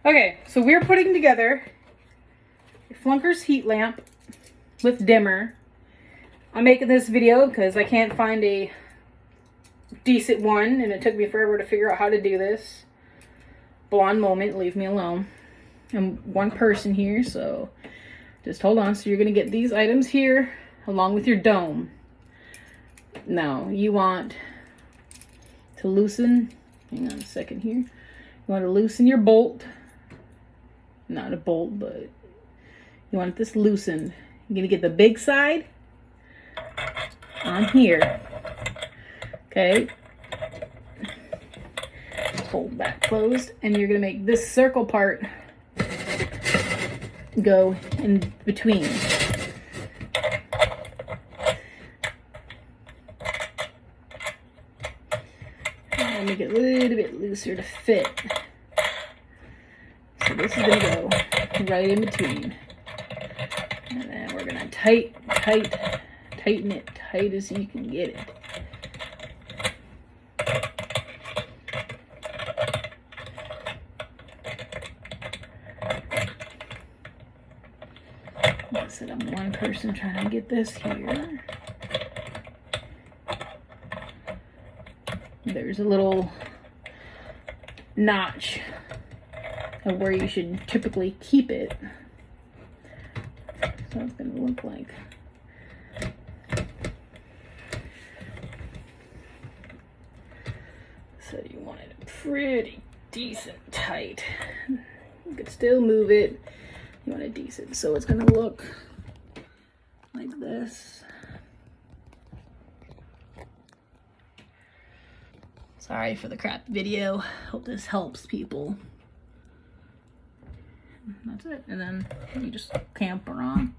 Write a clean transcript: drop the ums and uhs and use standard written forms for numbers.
Okay, so we're putting together a flunker's heat lamp with dimmer. I'm making this video because I can't find a decent one, and it took me forever to figure out how to do this. Blonde moment, leave me alone. I'm one person here, so just hold on. So you're going to get these items here along with your dome. Now, you want to loosen, hang on a second here. You want to loosen your bolt. Not a bolt, but you want this loosened. You're going to get the big side on here. Okay. Hold that closed, and you're going to make this circle part go in between. And make it a little bit looser to fit. So this is going to go right in between. And then we're going to tighten it tight as you can get it. Like I said, I'm one person trying to get this here. There's a little notch of where you should typically keep it. So it's going to look like. So you want it pretty decent tight. You can still move it. You want it decent. So it's going to look like this. Sorry for the crap video. Hope this helps people. That's it. And then you just camper on.